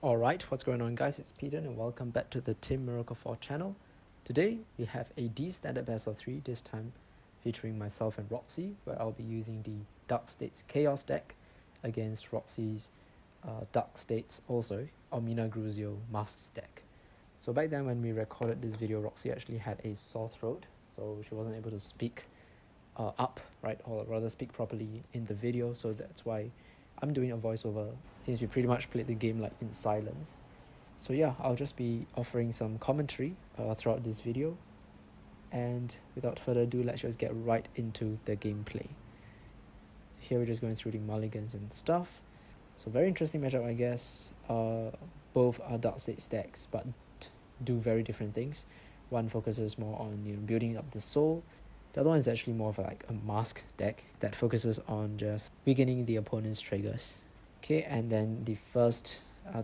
Alright, what's going on guys, it's Pton and welcome back to the Team Miracle 4 channel. Today we have a D standard best of 3, this time featuring myself and Roxy, where I'll be using the Dark States Kheios deck against Roxy's Dark States also Ominagruzio Masques deck. So back then when we recorded this video, Roxy actually had a sore throat, so she wasn't able to speak up, right, or rather speak properly in the video, so that's why I'm doing a voiceover since we pretty much played the game like in silence. So yeah, I'll just be offering some commentary throughout this video, and without further ado, let's just get right into the gameplay. Here we're just going through the mulligans and stuff. So very interesting matchup, I guess. Both are Dark State stacks but do very different things. One focuses more on building up the soul. The other one is actually more of like a mask deck that focuses on just weakening the opponent's triggers. Okay, and then the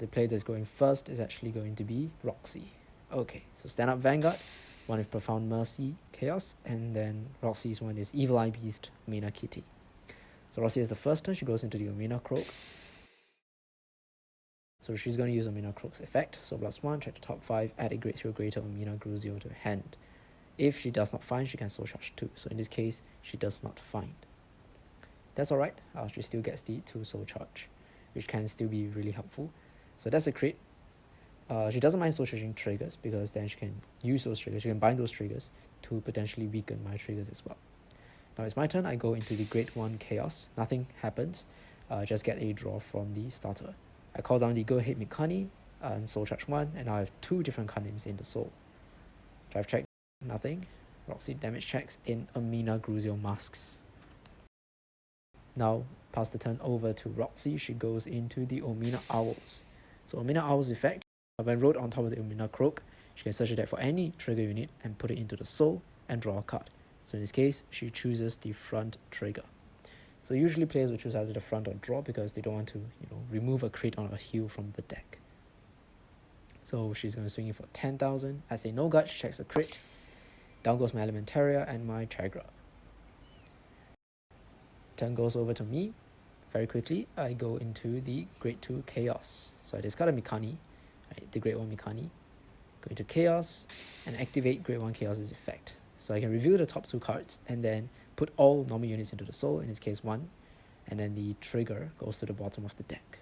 player that's going first is actually going to be Roxy. Okay, so stand up Vanguard, one with Profound Mercy, Kheios, and then Roxy's one is Evil Eye Beast, Omina Kitty. So Roxy is the first turn, she goes into the Omina Croak. So she's going to use Omina Croak's effect, so +1, check the top 5, add a grade 3 or greater Ominagruzio to hand. If she does not find, she can soul charge 2. So in this case, she does not find. That's alright, she still gets the 2 soul charge, which can still be really helpful. So that's a crit. She doesn't mind soul charging triggers because then she can use those triggers, she can bind those triggers to potentially weaken my triggers as well. Now it's my turn, I go into the grade 1 Kheios. Nothing happens, just get a draw from the starter. I call down the Go Ahead Mikani and soul charge 1, and now I have 2 different card names in the soul. Drive check. Nothing. Roxy damage checks in Ominagruzio Masques. Now pass the turn over to Roxy. She goes into the Omina Owls. So Omina Owls effect, when rolled on top of the Omina Croak, she can search the deck for any trigger unit and put it into the soul and draw a card. So in this case, she chooses the front trigger. So usually players will choose either the front or draw because they don't want to remove a crit on a heal from the deck. So she's going to swing it for 10,000. I say no guard, she checks a crit. Down goes my Elementaria and my Chagra. Turn goes over to me. Very quickly, I go into the grade 2 Kheios. So I discard a Mikani, right, the grade 1 Mikani. Go into Kheios and activate grade 1 Kheios' effect. So I can reveal the top 2 cards and then put all normal units into the soul, in this case 1, and then the trigger goes to the bottom of the deck.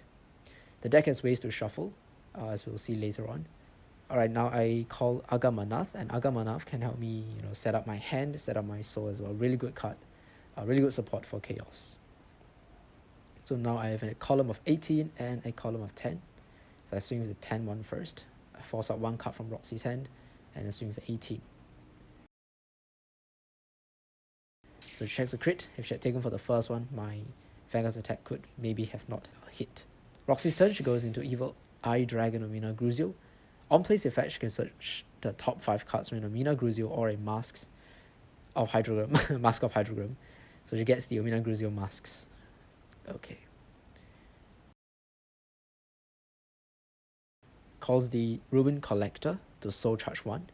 The deck has ways to shuffle, as we'll see later on. Alright, now I call Agamanath, and Agamanath can help me set up my hand, set up my soul as well. Really good card, really good support for Kheios. So now I have a column of 18 and a column of 10. So I swing with the 10 one first. I force out 1 card from Roxy's hand and then swing with the 18. So she checks a crit. If she had taken for the first one, my Vanguard's attack could maybe have not hit. Roxy's turn, she goes into Evil Eye Dragon Ominagruzio. On place effect, she can search the top 5 cards from an Ominagruzio or a Mask of Hydrogram. Mask of Hydrogram. So she gets the Ominagruzio Masques. Okay. Calls the Ruin Collector to soul charge 1.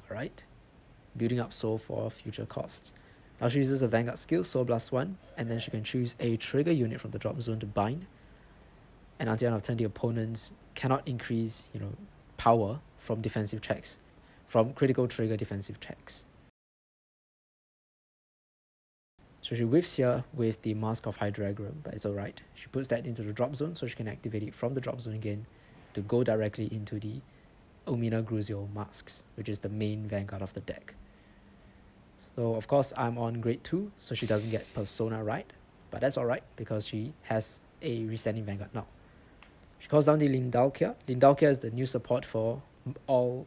Alright. Building up soul for future costs. Now she uses a Vanguard skill, soul +1, and then she can choose a trigger unit from the drop zone to bind. And until the end of turn, the opponents cannot increase, power from defensive checks, from critical trigger defensive checks. So she whiffs here with the Mask of Hydrogram, but it's alright. She puts that into the drop zone so she can activate it from the drop zone again to go directly into the Ominagruzio Masques, which is the main Vanguard of the deck. So of course I'm on grade 2, so she doesn't get Persona right, but that's alright because she has a Resetting Vanguard now. She calls down the Lindalkia. Lindalkia is the new support for all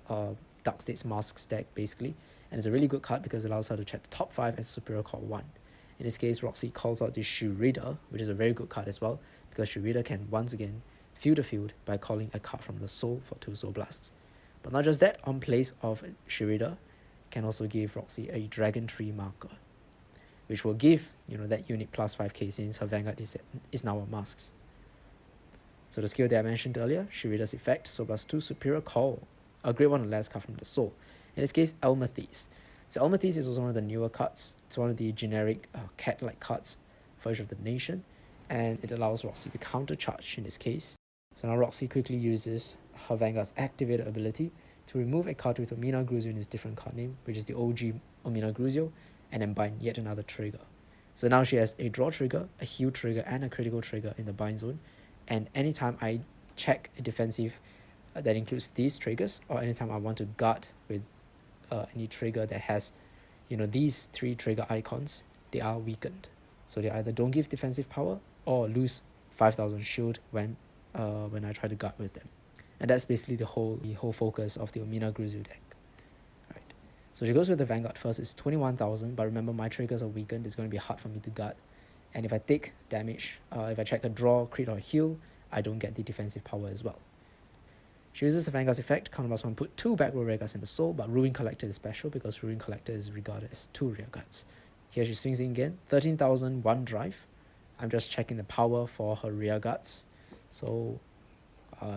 Dark States Masques deck, basically. And it's a really good card because it allows her to check the top 5 and superior call 1. In this case, Roxy calls out the Shurida, which is a very good card as well, because Shurida can once again fill the field by calling a card from the soul for 2 soul blasts. But not just that, on place of Shurida, can also give Roxy a Dragon Tree marker, which will give that unit +5k since her Vanguard is now a Masques. So the skill that I mentioned earlier, Shurida's effect, soul +2 superior call, a grade 1 or less card from the soul. In this case, Elmathes. So Elmathes is also one of the newer cards. It's one of the generic cat-like cards for each of the nation, and it allows Roxy to counter charge in this case. So now Roxy quickly uses her Vanguard's activated ability to remove a card with Ominagruzio in its different card name, which is the OG Ominagruzio, and then bind yet another trigger. So now she has a draw trigger, a heal trigger, and a critical trigger in the bind zone. And anytime I check a defensive that includes these triggers, or anytime I want to guard with any trigger that has, these three trigger icons, they are weakened. So they either don't give defensive power or lose 5,000 shield when I try to guard with them. And that's basically the whole focus of the Ominagruzio deck. Right. So she goes with the Vanguard first. It's 21,000, but remember my triggers are weakened. It's going to be hard for me to guard. And if I take damage, if I check a draw, crit, or heal, I don't get the defensive power as well. She uses the Vanguard's effect, counterblast 1, put 2 backrow rearguards in the soul, but Ruin Collector is special because Ruin Collector is regarded as 2 rearguards. Here she swings in again, 13,000, 1 drive. I'm just checking the power for her rearguards. So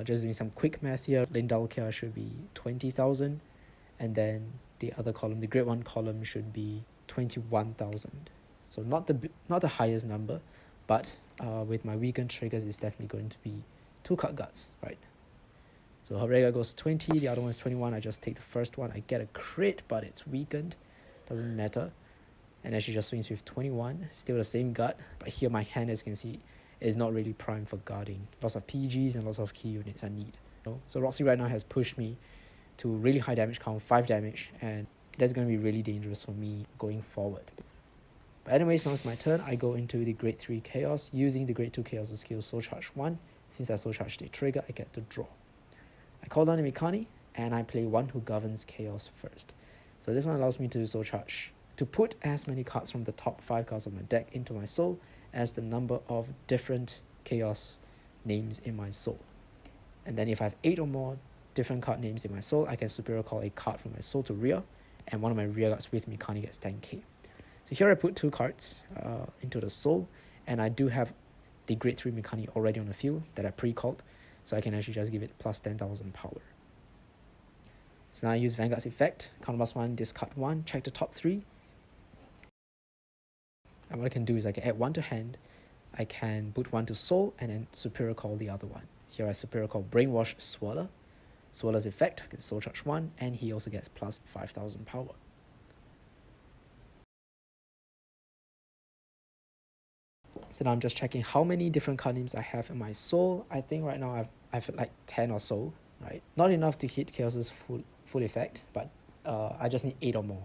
just doing some quick math here, Lindalkia should be 20,000, and then the other column, the grade 1 column, should be 21,000. So not the highest number, but with my weakened triggers, it's definitely going to be 2 card guards, right? So her rearguard goes 20, the other one is 21. I just take the first one. I get a crit, but it's weakened. Doesn't matter. And then she just swings with 21. Still the same guard. But here my hand, as you can see, is not really primed for guarding. Lots of PGs and lots of key units I need. So Roxy right now has pushed me to really high damage count, 5 damage. And that's going to be really dangerous for me going forward. But anyways, now it's my turn. I go into the grade 3 Kheios. Using the grade 2 Kheios skill Soul Charge 1. Since I Soul Charge the trigger, I get to draw. I call down a Mikani, and I play one who governs Kheios first. So this one allows me to Soul Charge, to put as many cards from the top 5 cards of my deck into my soul as the number of different Kheios names in my soul. And then if I have 8 or more different card names in my soul, I can superior call a card from my soul to rear, and one of my rearguards with Mikani gets 10k. So here I put 2 cards into the soul, and I do have the grade 3 Mikani already on the field that I pre-called, so I can actually just give it plus 10,000 power. So now I use Vanguard's effect, counterblast 1, discard 1, check the top 3. And what I can do is I can add 1 to hand, I can put 1 to soul, and then superior call the other one. Here I superior call Brainwash Swirler. Swirler's effect, I can Soul Charge 1, and he also gets plus 5,000 power. So now I'm just checking how many different card names I have in my soul. I think right now I've like 10 or so, right? Not enough to hit Kheios' full effect, but I just need 8 or more.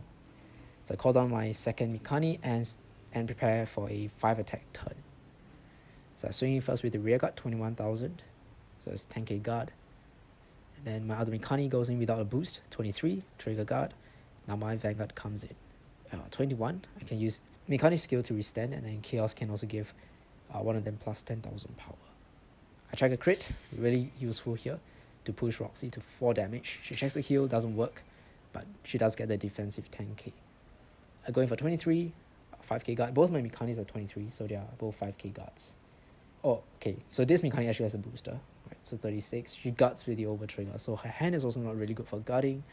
So I call down my second Mikani and prepare for a 5 attack turn. So I swing in first with the rearguard, 21,000. So it's 10k guard. And then my other Mikani goes in without a boost, 23, trigger guard. Now my Vanguard comes in. 21, I can use Mikani's skill to restand, and then Kheios can also give one of them plus 10,000 power. I check a crit, really useful here to push Roxy to 4 damage. She checks the heal, doesn't work, but she does get the defensive 10k. I go in for 23, 5k guard. Both my Mikanis are 23, so they are both 5k guards. Oh, okay, so this Mikani actually has a booster, right? So 36, she guards with the over trigger, so her hand is also not really good for guarding,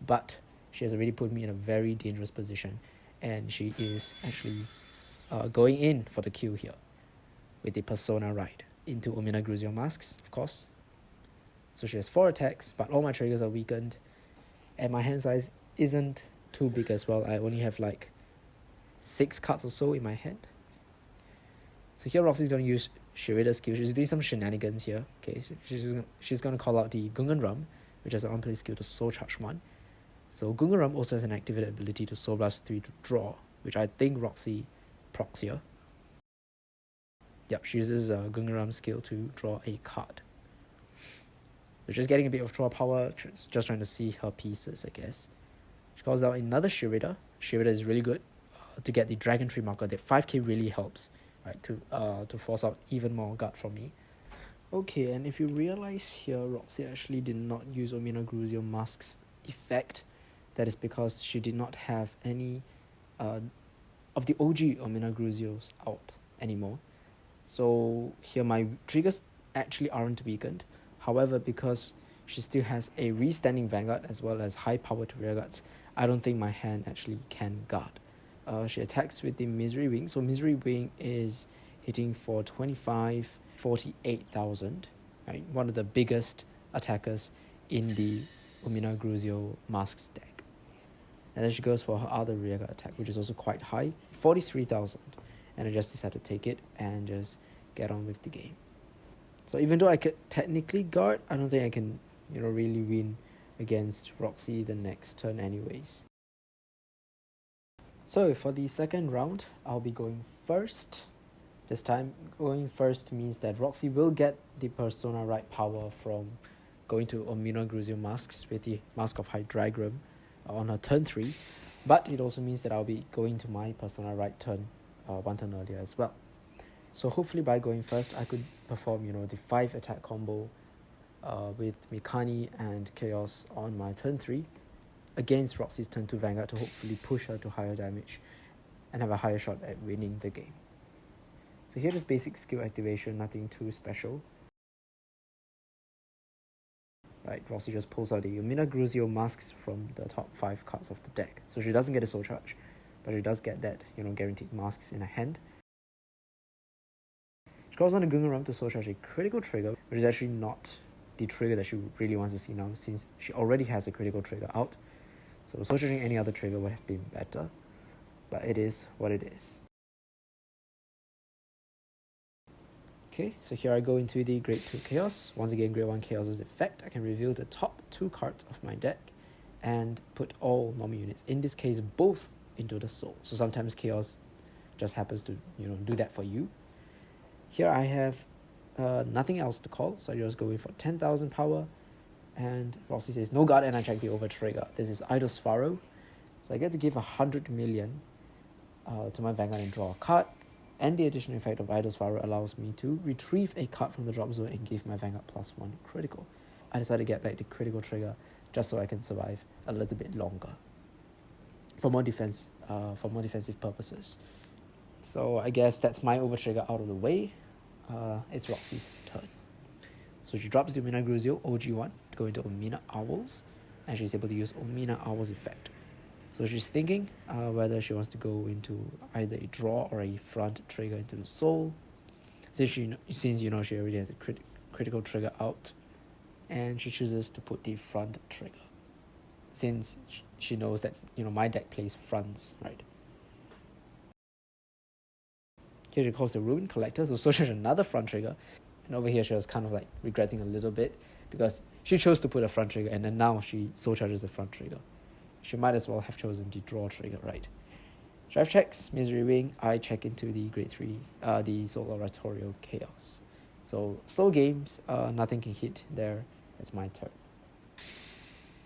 but she has already put me in a very dangerous position, and she is actually going in for the kill here with the Persona Ride into Ominagruzio Masques, of course. So she has 4 attacks, but all my triggers are weakened, and my hand size isn't too big as well. I only have like 6 cards or so in my hand. So here Roxy's going to use Shirita's skill. She's doing some shenanigans here. Okay, so she's going to call out the Gungan, which has an on-play skill to Soul Charge 1. So Gungan also has an activated ability to Soul Blast 3 to draw, which I think Roxy procs here. Yep, she uses Gungan skill to draw a card. So just getting a bit of draw power, just trying to see her pieces, I guess. She calls out another Shirita. Shirita is really good to get the Dragon Tree marker. That 5k really helps, right, to force out even more guard from me. Okay, and if you realize here, Roxy actually did not use Ominagruzio Masques effect. That is because she did not have any of the OG Ominagruzios out anymore. So here my triggers actually aren't weakened. However, because she still has a restanding Vanguard as well as high power to rearguards, I don't think my hand actually can guard. She attacks with the Misery Wing. So Misery Wing is hitting for 25, 48,000. right? One of the biggest attackers in the Ominagruzio Masques deck. And then she goes for her other rearguard attack, which is also quite high, 43,000. And I just decided to take it and just get on with the game. So even though I could technically guard, I don't think I can, really win against Roxy the next turn anyways. So for the second round, I'll be going first. This time, going first means that Roxy will get the Persona right power from going to Ominagruzio Masques with the Mask of Hydragram on her turn 3. But it also means that I'll be going to my Persona right turn one turn earlier as well. So hopefully by going first, I could perform, the 5 attack combo with Mikani and Kheios on my turn 3 against Roxy's turn 2 Vanguard to hopefully push her to higher damage and have a higher shot at winning the game. So here is basic skill activation, nothing too special. Right, Roxy just pulls out the Ominagruzio Masques from the top 5 cards of the deck. So she doesn't get a soul charge, but she does get that, guaranteed masks in her hand. She calls on the Gungaram to soul charge a critical trigger, which is actually not the trigger that she really wants to see now, since she already has a critical trigger out. So soul charging any other trigger would have been better, but it is what it is. Okay, so here I go into the Grade 2 Kheios. Once again, Grade 1 Kheios' effect. I can reveal the top 2 cards of my deck and put all normal units, in this case both, into the soul. So sometimes Kheios just happens to do that for you. Here I have nothing else to call, so I just go in for 10,000 power, and Roxy says no guard, and I check the over trigger. This is Idol's Pharaoh, so I get to give 100 million to my Vanguard and draw a card. And the additional effect of Idol's Pharaoh allows me to retrieve a card from the drop zone and give my Vanguard +1 critical. I decided to get back the critical trigger just so I can survive a little bit longer for more defensive purposes. So I guess that's my over trigger out of the way. It's Roxy's turn. So she drops the Ominagruzio OG1 to go into Omina Owls, and she's able to use Omina Owls effect. So she's thinking whether she wants to go into either a draw or a front trigger into the soul, since she already has a critical trigger out, and she chooses to put the front trigger, since she knows that my deck plays fronts, right? Here she calls the Ruin Collector to soul charge another front trigger, and over here she was kind of like regretting a little bit because she chose to put a front trigger and then now she soul charges the front trigger. She might as well have chosen the draw trigger, right? Drive checks, Misery Wing, I check into the Grade 3, the Soul Oratorio Kheios. So slow games, nothing can hit there, it's my turn.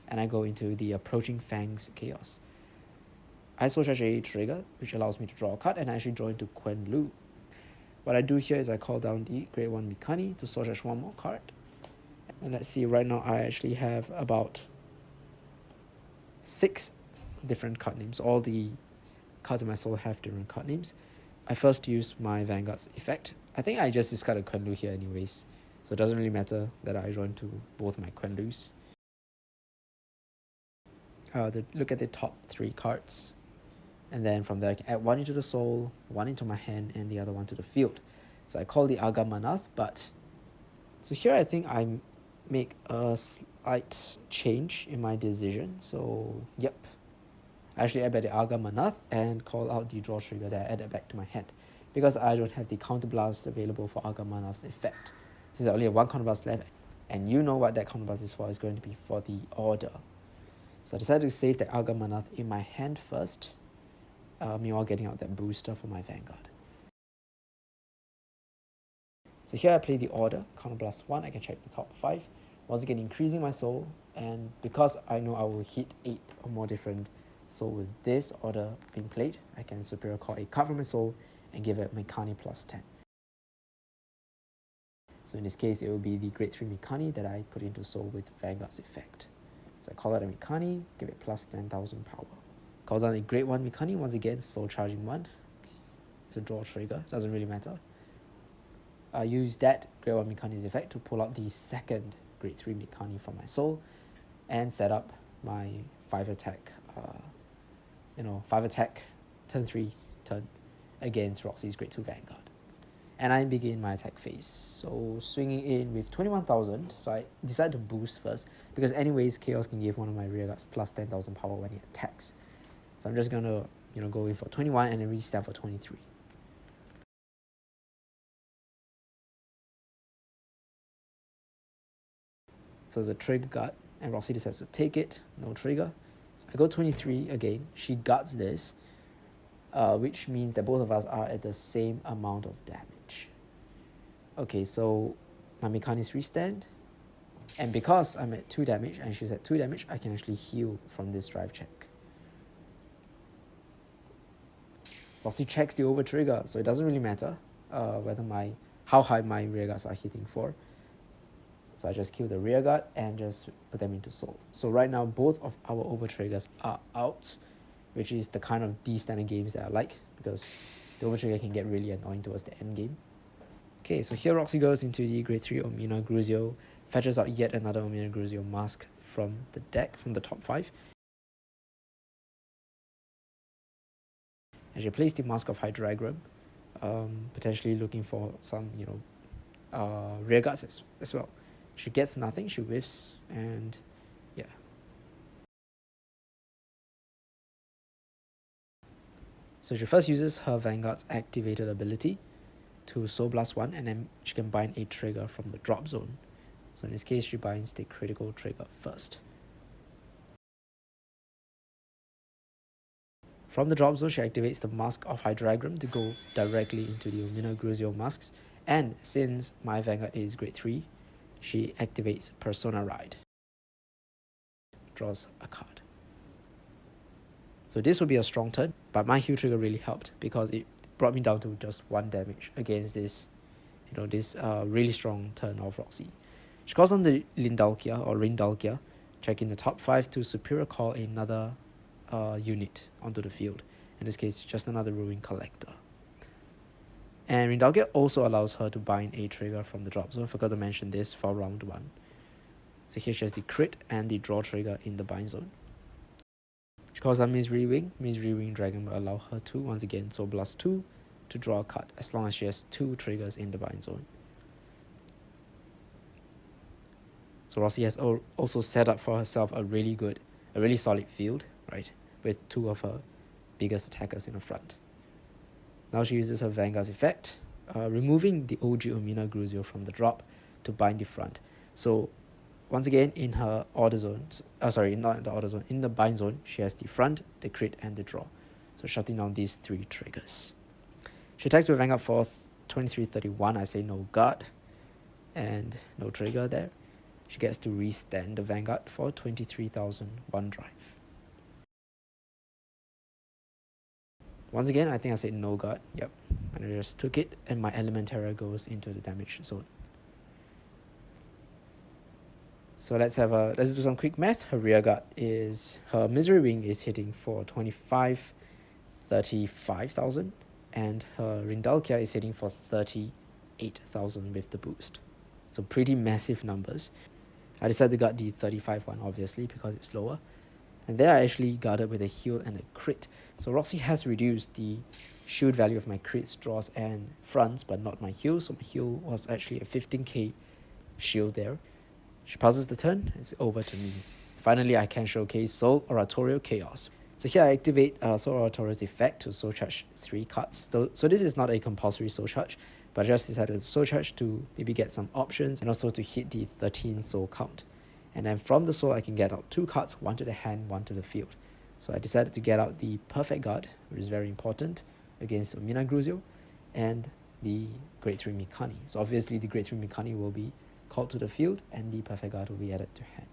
And I go into the Approaching Fangs Kheios. I soul charge a trigger, which allows me to draw a card, and I actually draw into Quen Lu. What I do here is I call down the Grade 1 Mikani to soul charge one more card. And let's see, right now I actually have about 6 different card names. All the cards in my soul have different card names. I first use my Vanguard's effect. I think I just discarded Quen Lu here anyways, so it doesn't really matter that I draw into both my Quen Lus. Look at the top 3 cards, and then from there I can add 1 into the soul, 1 into my hand, and the other 1 to the field. So I call the Aga Manath, but so here I think I make a slight change in my decision. So yep, I actually add back the Aga Manath and call out the draw trigger that I added back to my hand, because I don't have the counterblast available for Aga Manath's effect. Since I only have 1 counterblast left, and you know what that counterblast is for, is going to be for the order. So I decided to save the Aga Manath in my hand first, meanwhile getting out that booster for my Vanguard. So here I play the order, counterblast 1, I can check the top 5. Once again increasing my soul, and because I know I will hit 8 or more different soul with this order being played, I can superior call a card from my soul and give it Mikani +10. So in this case it will be the Grade 3 Mikani that I put into soul with Vanguard's effect. So I call out a Mikani, give it +10,000 power. Call down a Grade 1 Mikani, once again soul charging 1. It's a draw trigger, doesn't really matter. I use that Grade 1 Mikani's effect to pull out the second Grade 3 Mikani from my soul and set up my 5 attack, 5 attack turn 3 turn against Roxy's Grade 2 Vanguard. and I begin my attack phase. So swinging in with 21,000, so I decide to boost first, because anyways Kheios can give one of my rearguards plus 10,000 power when he attacks. So I'm just gonna go in for 21 and then restand for 23. So it's a trigger guard, and Roxy decides to take it, no trigger. I go 23 again, she guards this, which means that both of us are at the same amount of damage. Okay, so my Mikani's restand, and because I'm at 2 damage and she's at 2 damage, I can actually heal from this drive check. Roxy checks the over trigger, so it doesn't really matter how high my rearguards are hitting for. So I just kill the rearguard and just put them into soul. So right now both of our over triggers are out, which is the kind of D-standard games that I like, because the over trigger can get really annoying towards the end game. Okay, so here Roxy goes into the grade 3 Ominagruzio, fetches out yet another Ominagruzio Mask from the deck, from the top 5. And she plays the Mask of Hydreigram, potentially looking for some, rearguards as well. She gets nothing, she whiffs, and yeah. So she first uses her Vanguard's activated ability to Soul Blast 1, and then she can bind a trigger from the drop zone. So in this case, she binds the critical trigger first. From the drop zone, she activates the Mask of Hydreigram to go directly into the Ominagruzio Masques, and since my Vanguard is grade 3, she activates Persona Ride. Draws a card. So this would be a strong turn, but my heal trigger really helped because it brought me down to just 1 damage against this, really strong turn of Roxy. She calls on the Rindalkia, checking the top 5 to superior call another unit onto the field. In this case, just another Ruin Collector. And Rindalkia also allows her to bind a trigger from the drop zone. I forgot to mention this for round 1. So here she has the crit and the draw trigger in the bind zone. She calls on Misery Wing. Misery Wing Dragon will allow her to, once again, Soul Blast 2 to draw a card, as long as she has 2 triggers in the bind zone. So Roxy has also set up for herself a really solid field, right, with 2 of her biggest attackers in the front. Now she uses her Vanguard's effect, removing the OG Ominagruzio from the drop to bind the front. So once again, in her order zone, not in the order zone, in the bind zone, she has the front, the crit, and the draw. So shutting down these 3 triggers. She attacks with Vanguard for 2331. I say no guard, and no trigger there. She gets to restand the Vanguard for 23,001 drive. Once again, I think I said no guard. Yep. And I just took it, and my Elementara goes into the damage zone. So let's do some quick math. Her rearguard her Misery Wing is hitting for 35,000, and her Rindalkia is hitting for 38,000 with the boost. So pretty massive numbers. I decided to guard the 35 one, obviously, because it's lower. And there I actually guarded with a heal and a crit. So Roxy has reduced the shield value of my crits, draws, and fronts, but not my heal. So my heal was actually a 15k shield there. She passes the turn, it's over to me. Finally, I can showcase Soul Oratorio Kheios. So here I activate Soul Oratorio's effect to soul charge 3 cards. So this is not a compulsory soul charge, but I just decided to soul charge to maybe get some options and also to hit the 13 soul count. And then from the soul, I can get out 2 cards, 1 to the hand, 1 to the field. So I decided to get out the Perfect Guard, which is very important against Ominagruzio, and the grade 3 Mikani. So obviously the grade 3 Mikani will be called to the field, and the Perfect Guard will be added to hand.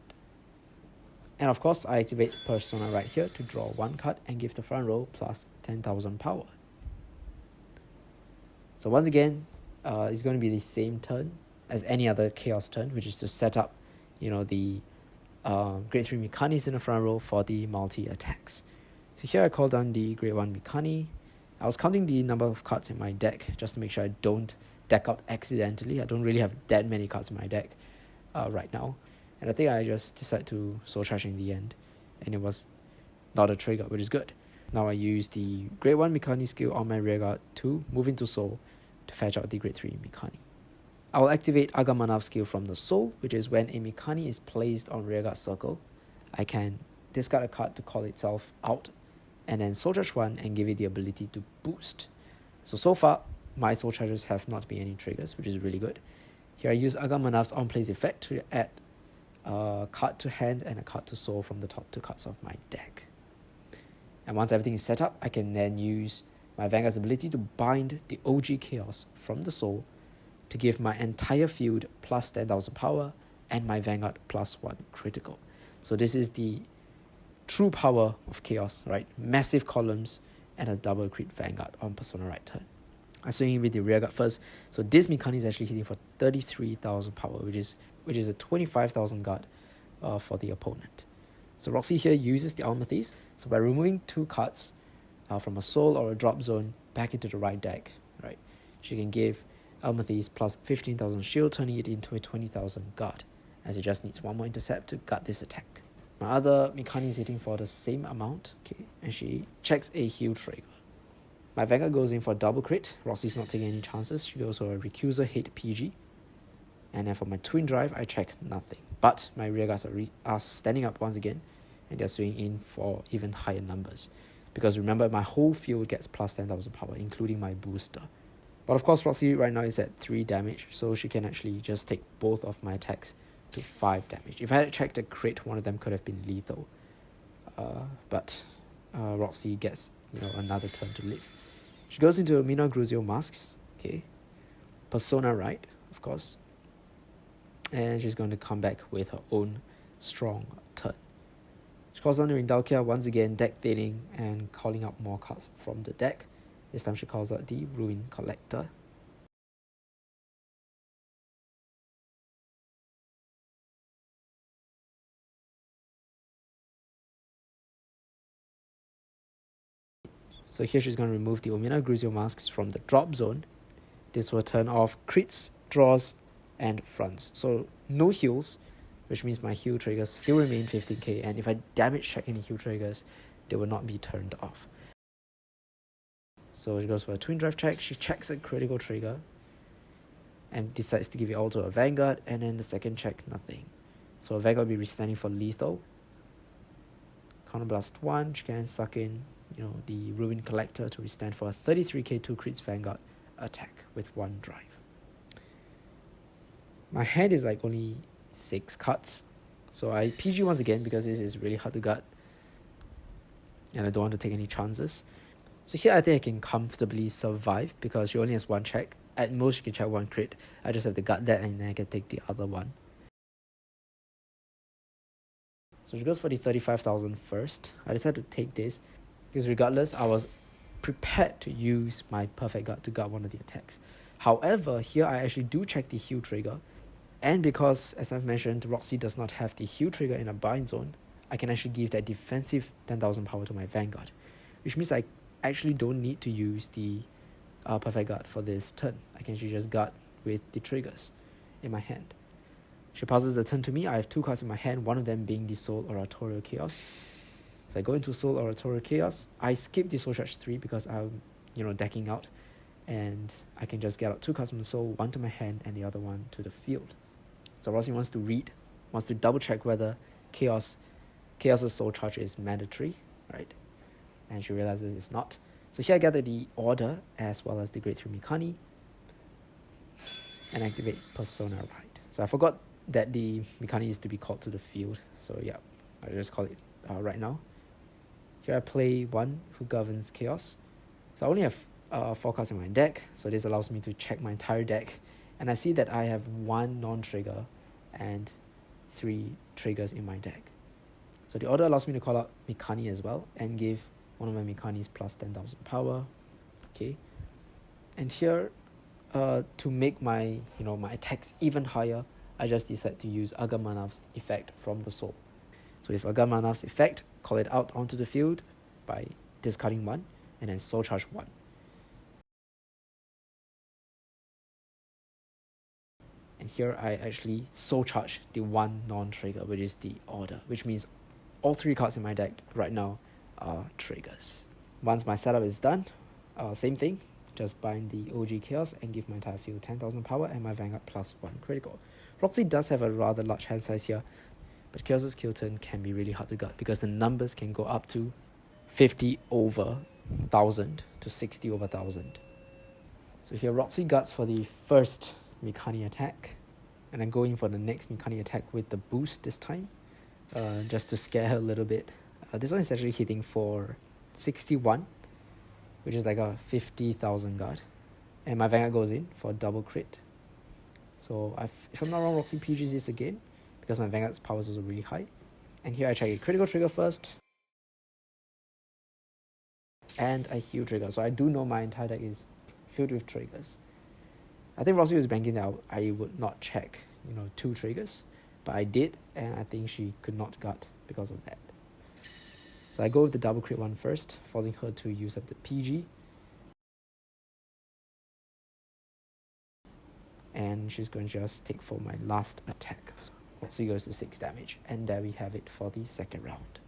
And of course, I activate Persona right here to draw 1 card and give the front row plus 10,000 power. So once again, it's going to be the same turn as any other Kheios turn, which is to set up the grade 3 Mikanis in the front row for the multi-attacks. So here I call down the grade 1 Mikani. I was counting the number of cards in my deck just to make sure I don't deck out accidentally. I don't really have that many cards in my deck right now. And I think I just decided to soul charge in the end. And it was not a trigger, which is good. Now I use the grade 1 Mikani skill on my rearguard to move into soul to fetch out the grade 3 Mikani. I will activate Agamanav skill from the soul, which is when a Mikani is placed on rearguard circle, I can discard a card to call itself out, and then soul charge 1 and give it the ability to boost. So far, my soul charges have not been any triggers, which is really good. Here I use Agamanav's on place effect to add a card to hand and a card to soul from the top 2 cards of my deck. And once everything is set up, I can then use my Vanguard's ability to bind the OG Kheios from the soul to give my entire field plus 10,000 power and my Vanguard plus 1 critical. So this is the true power of Kheios, right? Massive columns and a double crit Vanguard on Persona right turn. I swing in with the rearguard first. So this Mikani is actually hitting for 33,000 power, which is a 25,000 guard for the opponent. So Roxy here uses the Amethyst. So by removing 2 cards from a soul or a drop zone back into the right deck, right, she can give Amethyst plus 15,000 shield, turning it into a 20,000 guard, as it just needs 1 more intercept to guard this attack. My other Mikani is hitting for the same amount, okay, and she checks a heal trigger. My Vanguard goes in for double crit. Roxy's not taking any chances. She goes for a Recuser hit PG. And then for my twin drive, I check nothing. But my rearguards are standing up once again, and they're swinging in for even higher numbers. Because remember, my whole field gets plus 10,000 power, including my booster. But of course, Roxy right now is at 3 damage, so she can actually just take both of my attacks to 5 damage. If I had checked a crit, one of them could have been lethal. But Roxy gets another turn to live. She goes into Ominagruzio Masques, okay, Persona right, of course, and she's going to come back with her own strong turn. She calls on her Indalkia once again, deck dating and calling out more cards from the deck. This time she calls out the Ruin Collector. So here she's going to remove the Ominagruzio Masques from the drop zone. This will turn off crits, draws, and fronts. So no heals, which means my heal triggers still remain 15k, and if I damage check any heal triggers, they will not be turned off. So she goes for a twin drive check, she checks a critical trigger, and decides to give it all to a Vanguard, and then the second check, nothing. So a Vanguard will be standing for lethal. Counterblast 1, she can suck in the Ruin Collector to restand for a 33k 2 crits Vanguard attack with 1 drive. My hand is like only 6 cards, so I PG once again because this is really hard to guard and I don't want to take any chances. So here I think I can comfortably survive because she only has 1 check. At most she can check 1 crit. I just have to guard that and then I can take the other one. So she goes for the 35,000 first. I decided to take this because regardless, I was prepared to use my perfect guard to guard one of the attacks. However, here I actually do check the heal trigger, and because, as I've mentioned, Roxy does not have the heal trigger in a bind zone, I can actually give that defensive 10,000 power to my Vanguard, which means I actually don't need to use the perfect guard for this turn. I can actually just guard with the triggers in my hand. She passes the turn to me. I have 2 cards in my hand, one of them being the Soul Oratorial Kheios. So I go into Soul Oratorial Kheios. I skip the Soul Charge 3 because I'm, decking out. And I can just get out 2 cards from the Soul, 1 to my hand and the other one to the field. So Roxy wants to double check whether Chaos's Soul Charge is mandatory, right? And she realizes it's not. So here I gather the Order as well as the Grade 3 Mikani and activate Persona right. So I forgot that the Mikani is to be called to the field. So yeah, I'll just call it right now. Here I play 1 who governs Chaos. So I only have 4 cards in my deck, so this allows me to check my entire deck, and I see that I have 1 non-trigger and 3 triggers in my deck. So the order allows me to call out Mikani as well and give one of my Mikanis plus 10,000 power. Okay, and here to make my my attacks even higher, I just decide to use Agamanav's effect from the soul. So with Agamanav's effect, call it out onto the field by discarding 1 and then soul charge 1. And here I actually soul charge the 1 non-trigger, which is the Order, which means all 3 cards in my deck right now are triggers. Once my setup is done, same thing. just bind the OG Kheios and give my entire field 10,000 power and my Vanguard plus 1 critical. Roxy does have a rather large hand size here, but Kheios' kill turn can be really hard to guard because the numbers can go up to 50 over 1000 to 60 over 1000. So here Roxy guards for the first Mikani attack, and I'm going for the next Mikani attack with the boost this time, just to scare her a little bit. This one is actually hitting for 61, which is like a 50,000 guard, and my Vanguard goes in for a double crit. So if I'm not wrong, Roxy PGs this again because my Vanguard's power is also really high. And here I check a critical trigger first, and a heal trigger. So I do know my entire deck is filled with triggers. I think Roxy was banking that I would not check, 2 triggers, but I did, and I think she could not guard because of that. So I go with the double crit one first, forcing her to use up the PG. And she's going to just take for my last attack. So Roxy goes to 6 damage, and there we have it for the second round.